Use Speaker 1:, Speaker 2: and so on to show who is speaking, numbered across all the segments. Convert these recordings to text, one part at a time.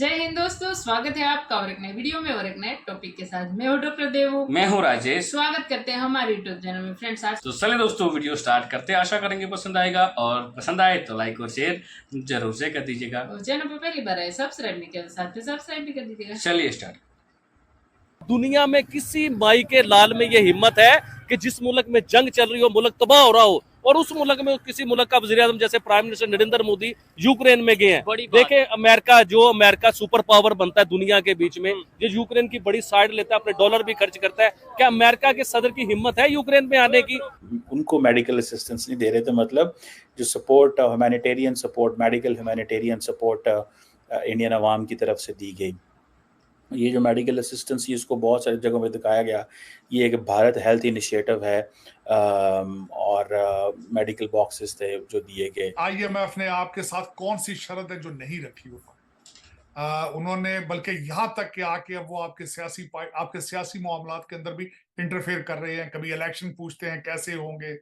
Speaker 1: जय हिंद दोस्तों, स्वागत है आपका और एक नए वीडियो में और एक नए टॉपिक के साथ। मैं हूं डॉक्टर देवू।
Speaker 2: मैं हूं राजेश।
Speaker 1: स्वागत करते हैं हमारे यूट्यूब चैनल में। फ्रेंड्स, आज
Speaker 2: तो चलिए दोस्तों वीडियो स्टार्ट करते हैं। आशा करेंगे पसंद आएगा और पसंद आए तो लाइक और शेयर जरूर से कर दीजिएगा।
Speaker 1: और चैनल पर पहली बार आए सब्सक्राइब नहीं किया, साथ में सब्सक्राइब भी कर दीजिएगा।
Speaker 2: चलिए स्टार्ट।
Speaker 3: दुनिया में किसी माई के लाल में ये हिम्मत है कि जिस मुल्क में जंग चल रही हो, मुल्क तबाह हो रहा हो, और उस मुल्क में किसी मुल्क का वज़ीर आज़म जैसे prime minister Narendra Modi Ukraine में गए हैं। देखे अमेरिका सुपर पावर बनता है दुनिया के बीच में, ये यूक्रेन की बड़ी साइड लेता है, अपने डॉलर भी खर्च करता है। क्या अमेरिका के सदर की हिम्मत है यूक्रेन में आने की?
Speaker 4: उनको मेडिकल असिस्टेंस नहीं दे रहे थे, मतलब जो support humanitarian support, medical humanitarian support Indian अवाम की तरफ से दी गई। ये जो मेडिकल असिस्टेंस है इसको बहुत सारी जगहों पे दिखाया गया। ये एक भारत हेल्थ इनिशिएटिव है और मेडिकल बॉक्सेस थे जो दिए गए।
Speaker 5: आईएमएफ ने आपके साथ कौन सी शर्त है जो नहीं रखी उन्होंने, बल्कि यहाँ तक कि आके अब वो आपके सियासी मामलात के अंदर भी इंटरफेयर कर रहे हैं। कभी इलेक्शन पूछते हैं कैसे होंगे,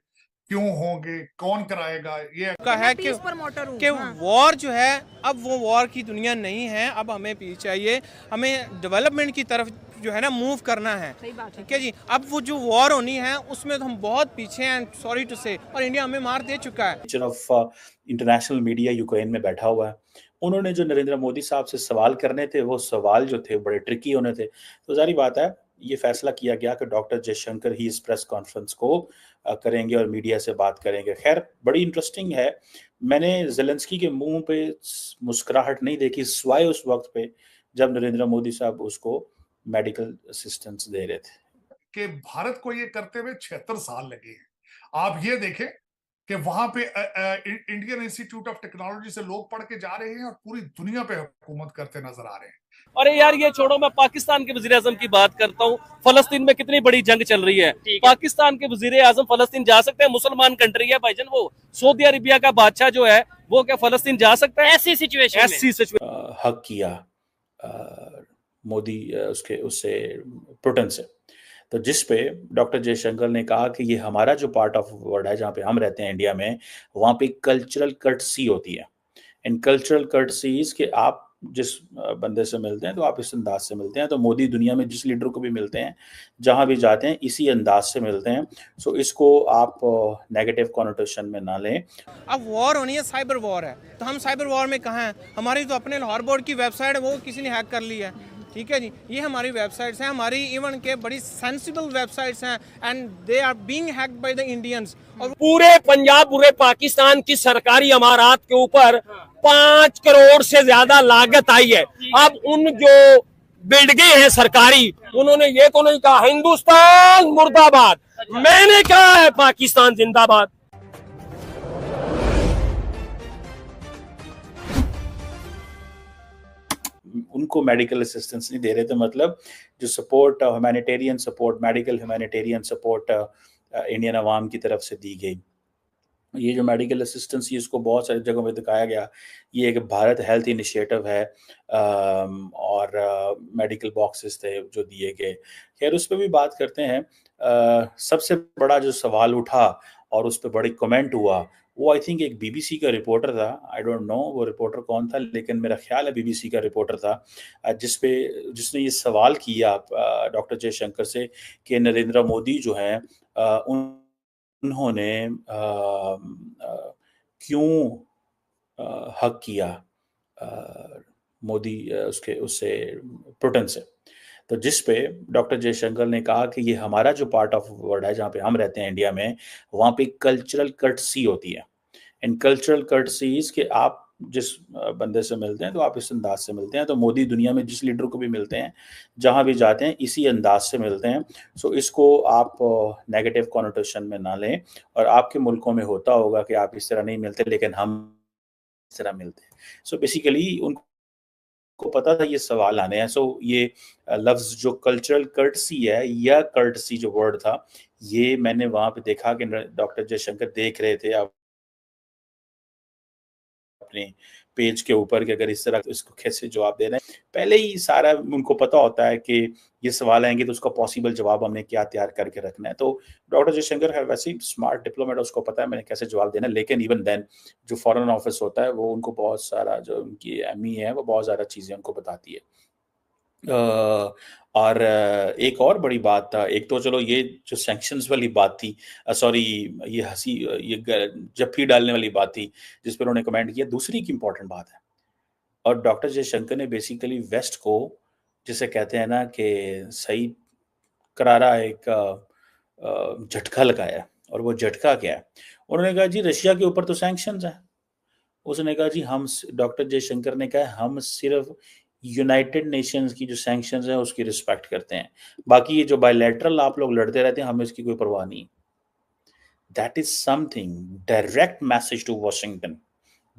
Speaker 5: क्यों होंगे, कौन कराएगा। ये
Speaker 6: का है कि वॉर जो है, अब वो वॉर की दुनिया नहीं है। अब हमें पीस चाहिए, हमें डेवलपमेंट की तरफ जो है ना मूव करना है। ठीक है जी। अब वो जो वॉर होनी है उसमें तो हम बहुत पीछे हैं, सॉरी टू से, और इंडिया हमें मार दे चुका है।
Speaker 4: ऑफ इंटरनेशनल मीडिया यूक्रेन में बैठा हुआ है। उन्होंने जो नरेंद्र मोदी साहब से सवाल करने थे, वो सवाल जो थे बड़े ट्रिकी होने थे। तो जारी बात है, ये फैसला किया गया कि डॉक्टर जयशंकर ही इस प्रेस कॉन्फ्रेंस को करेंगे और मीडिया से बात करेंगे। खैर, बड़ी इंटरेस्टिंग है। मैंने ज़ेलेंस्की के मुंह पे मुस्कुराहट नहीं देखी सिवाय उस वक्त पे जब नरेंद्र मोदी साहब उसको मेडिकल असिस्टेंस दे रहे थे।
Speaker 5: कि भारत को ये करते हुए 76 साल लगे हैं। आप ये देखें कि वहां पे इंडियन इंस्टीट्यूट ऑफ टेक्नोलॉजी से लोग पढ़ के जा रहे हैं और पूरी दुनिया पे हुकूमत करते नजर आ रहे हैं।
Speaker 3: अरे यार, ये छोड़ो, मैं पाकिस्तान के वज़ीर आज़म की बात करता हूँ। फलस्तीन में कितनी बड़ी जंग चल रही है। पाकिस्तान के वज़ीर आज़म फलस्तीन जा सकते हैं? मुसलमान कंट्री है भाईजान, वो सऊदी अरेबिया का बादशाह जो है वो क्या फलस्तीन जा सकता है? ऐसी सिचुएशन
Speaker 4: हक किया मोदी उससे पुतिन से, तो जिस पे डॉक्टर जयशंकर ने कहा कि ये हमारा जो पार्ट ऑफ वर्ल्ड है जहाँ पे हम रहते हैं इंडिया में, वहाँ पे कल्चरल कर्टसी होती है। इन कल्चरल कर्टसीज के आप जिस बंदे से मिलते हैं तो आप इस अंदाज से मिलते हैं। तो मोदी दुनिया में जिस लीडर को भी मिलते हैं, जहाँ भी जाते हैं, इसी अंदाज से मिलते हैं। सो इसको आप नेगेटिव कॉनोटेशन में ना लें।
Speaker 6: अब वॉर होनी है, साइबर वॉर है, तो हम साइबर वॉर में कहाँ हैं? हमारी तो अपने लाहौर बोर्ड की वेबसाइट है, वो किसी ने हैक कर ली है। ठीक है जी। ये हमारी वेबसाइट्स हैं, हमारी इवन के बड़ी सेंसिबल वेबसाइट्स हैं, and they are being hacked by the Indians. और
Speaker 3: पूरे पंजाब, पूरे पाकिस्तान की सरकारी इमारत के ऊपर 5 करोड़ से ज्यादा लागत आई है। अब उन जो बिल्डिंगें हैं सरकारी, उन्होंने ये तो नहीं कहा हिंदुस्तान मुर्दाबाद, मैंने कहा है पाकिस्तान जिंदाबाद।
Speaker 4: उनको मेडिकल असिस्टेंस नहीं दे रहे थे, मतलब जो support humanitarian support, medical humanitarian support Indian अवाम की तरफ से दी गई। ये जो मेडिकल असिस्टेंस है इसको बहुत सारी जगहों पे दिखाया गया। ये एक भारत हेल्थ इनिशिएटिव है और मेडिकल बॉक्सेस थे जो दिए गए। खैर, उस पर भी बात करते हैं। सबसे बड़ा जो सवाल उठा और उस पर बड़ी कमेंट हुआ, वो आई थिंक एक बीबीसी का रिपोर्टर था। आई डोंट नो वो रिपोर्टर कौन था, लेकिन मेरा ख्याल है बीबीसी का रिपोर्टर था, जिसने ये सवाल किया डॉक्टर जयशंकर से कि नरेंद्र मोदी जो हैं उन्होंने क्यों हक किया मोदी उससे पुतिन से। तो जिस पे डॉक्टर जयशंकर ने कहा कि ये हमारा जो पार्ट ऑफ वर्ल्ड है जहाँ पे हम रहते हैं इंडिया में, वहाँ पे कल्चरल कर्टसी होती है। इन कल्चरल कर्टसीज के आप जिस बंदे से मिलते हैं तो आप इस अंदाज से मिलते हैं। तो मोदी दुनिया में जिस लीडर को भी मिलते हैं, जहाँ भी जाते हैं, इसी अंदाज से मिलते हैं। सो इसको आप नेगेटिव कॉनोटेशन में ना लें। और आपके मुल्कों में होता होगा कि आप इस तरह नहीं मिलते, लेकिन हम इस तरह मिलते हैं। सो बेसिकली उनको पता था ये सवाल आने हैं। सो ये लफ्ज़ जो कल्चरल कर्टसी है या कर्टसी जो वर्ड था, ये मैंने वहाँ पे देखा कि डॉक्टर जयशंकर देख रहे थे अपने पेज के ऊपर कि अगर इस तरह इसको कैसे जवाब दे रहे हैं। पहले ही सारा उनको पता होता है कि ये सवाल आएंगे तो उसका पॉसिबल जवाब हमने क्या तैयार करके रखना है। तो डॉक्टर जयशंकर है वैसे ही स्मार्ट डिप्लोमेट, उसको पता है मैंने कैसे जवाब देना है, लेकिन इवन देन जो फॉरेन ऑफिस होता है वो उनको बहुत सारा, जो उनकी एमई है वो बहुत ज़्यादा चीज़ें उनको बताती है। और एक और बड़ी बात था, एक तो चलो ये जो सैंक्शंस वाली बात थी, सॉरी ये हंसी, ये जफ्फी डालने वाली बात थी जिस पर उन्होंने कमेंट किया। दूसरी की इंपॉर्टेंट बात है, और डॉक्टर जयशंकर ने बेसिकली वेस्ट को, जिसे कहते हैं ना कि सही करारा एक झटका लगाया, और वो झटका क्या है? उन्होंने कहा जी रशिया के ऊपर तो सैंक्शंस हैं। उसने कहा जी हम, डॉक्टर जयशंकर ने कहा हम सिर्फ यूनाइटेड नेशंस की जो सैंक्शंस हैं उसकी रिस्पेक्ट करते हैं, बाकी ये जो बायलैटरल आप लोग लड़ते रहते हैं हमें इसकी कोई परवाह नहीं। That is something, direct message to Washington,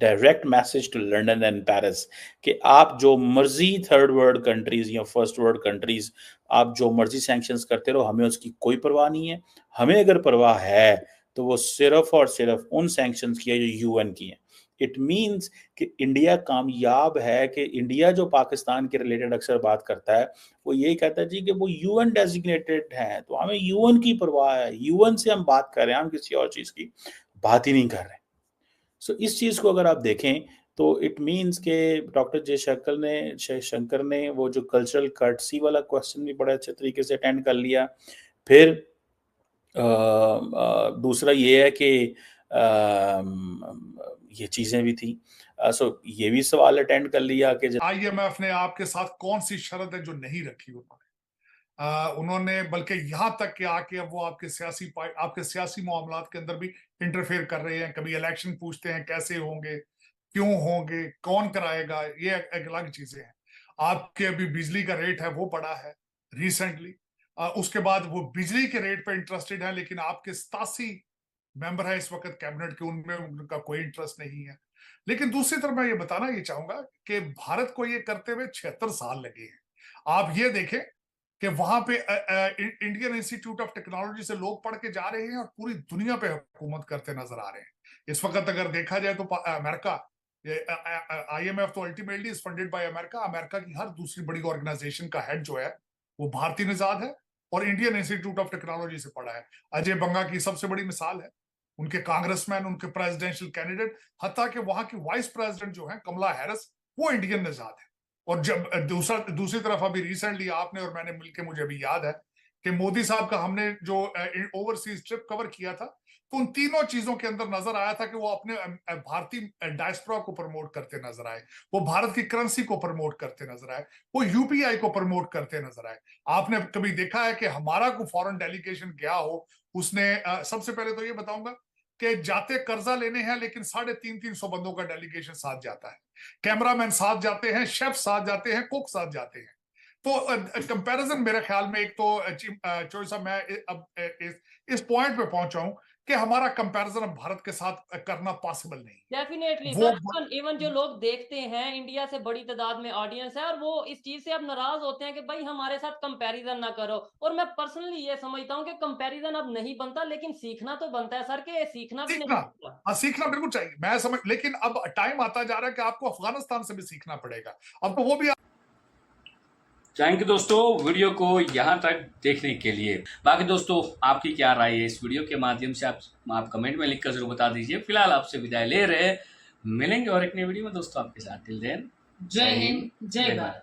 Speaker 4: direct message to London and Paris कि आप जो मर्जी थर्ड वर्ल्ड कंट्रीज या फर्स्ट वर्ल्ड कंट्रीज आप जो मर्जी सैंक्शंस करते रहो, हमें उसकी कोई परवाह नहीं है। हमें अगर परवाह है तो वो सिर्फ और सिर्फ उन सैंक्शंस की है जो यूएन की है। इट मीन्स कि इंडिया कामयाब है, कि इंडिया जो पाकिस्तान के रिलेटेड अक्सर बात करता है वो यही कहता है जी कि वो यूएन डेजिग्नेटेड है, तो हमें यूएन की परवाह है, यूएन से हम बात कर रहे हैं, हम किसी और चीज़ की बात ही नहीं कर रहे। सो इस चीज़ को अगर आप देखें तो इट मीन्स के डॉक्टर जयशंकर ने वो जो कल्चरल कर्टसी वाला क्वेश्चन भी बड़े अच्छे तरीके से अटेंड कर लिया। फिर दूसरा ये है कि ये चीज़ें भी थी, सो ये भी सवाल अटेंड कर लिया कि
Speaker 5: आईएमएफ ने आपके साथ कौन सी शर्त है जो नहीं रखी उन्होंने, बल्कि यहाँ तक कि आके अब वो आपके सियासी मामलात के अंदर भी इंटरफेयर कर रहे हैं। कभी इलेक्शन पूछते हैं कैसे होंगे, क्यों होंगे, कौन कराएगा, ये एक अलग चीजें हैं। आपके अभी बिजली का रेट है वो बढ़ा है रिसेंटली, उसके बाद वो बिजली के रेट पे इंटरेस्टेड है, लेकिन आपके 87 मेंबर है इस वक्त कैबिनेट के, उनमें उनका कोई इंटरेस्ट नहीं है। लेकिन दूसरी तरफ मैं ये बताना ये चाहूंगा कि भारत को ये करते हुए 76 साल लगे हैं। आप ये देखें कि वहां पे इंडियन इंस्टीट्यूट ऑफ टेक्नोलॉजी से लोग पढ़ के जा रहे हैं और पूरी दुनिया पे हुकूमत करते नजर आ रहे हैं। इस वक्त अगर देखा जाए तो अमेरिका, आईएमएफ तो ultimately is funded by America. America की हर दूसरी बड़ी ऑर्गेनाइजेशन का हेड जो है वो भारतीय निजाद है और इंडियन इंस्टीट्यूट ऑफ टेक्नोलॉजी से पढ़ा है। अजय बंगा की सबसे बड़ी मिसाल है, उनके कांग्रेसमैन, उनके प्रेसिडेंशियल कैंडिडेट, हत्ता कि वहां की वाइस प्रेसिडेंट जो है कमला हैरिस, वो इंडियन निजाद है। और जब दूसरी तरफ अभी रिसेंटली आपने और मैंने मिलकर, मुझे अभी याद है कि मोदी साहब का हमने जो ओवरसीज ट्रिप कवर किया था, तो उन तीनों चीजों के अंदर नजर आया था कि वो अपने भारतीय डायस्पोरा को प्रमोट करते नजर आए, वो भारत की करेंसी को प्रमोट करते नजर आए, वो यूपीआई को प्रमोट करते नजर आए। आपने कभी देखा है कि हमारा कोई फॉरेन डेलीगेशन गया हो, उसने सबसे पहले तो ये बताऊंगा कि जाते कर्जा लेने हैं, लेकिन 350 बंदों का डेलीगेशन साथ जाता है, कैमरामैन साथ जाते हैं, शेफ साथ जाते हैं, कुक साथ जाते हैं। तो कंपैरिजन मेरे ख्याल में, एक तो चोई साहब मैं अब इस पॉइंट पे पहुंचा हूं कि हमारा कंपैरिजन अब भारत के साथ करना पॉसिबल नहीं।
Speaker 7: डेफिनेटली सर, इवन जो लोग देखते हैं, इंडिया से बड़ी तादाद में ऑडियंस है और वो इस चीज से अब नाराज होते हैं कि भाई हमारे साथ कंपैरिजन ना करो। और मैं पर्सनली ये समझता हूँ कि कंपैरिजन अब नहीं बनता, लेकिन सीखना तो बनता है सर, कि सीखना भी नहीं बनता।
Speaker 5: सीखना बिल्कुल चाहिए, मैं समझ, लेकिन अब टाइम आता जा रहा है कि आपको अफगानिस्तान से भी सीखना पड़ेगा, अब तो वो भी।
Speaker 2: थैंक यू दोस्तों वीडियो को यहाँ तक देखने के लिए। बाकी दोस्तों आपकी क्या राय है इस वीडियो के माध्यम से आप कमेंट में लिखकर जरूर बता दीजिए। फिलहाल आपसे विदाई ले रहे, मिलेंगे और एक नई वीडियो में दोस्तों आपके साथ। टिल देन,
Speaker 1: जय हिंद, जय भारत।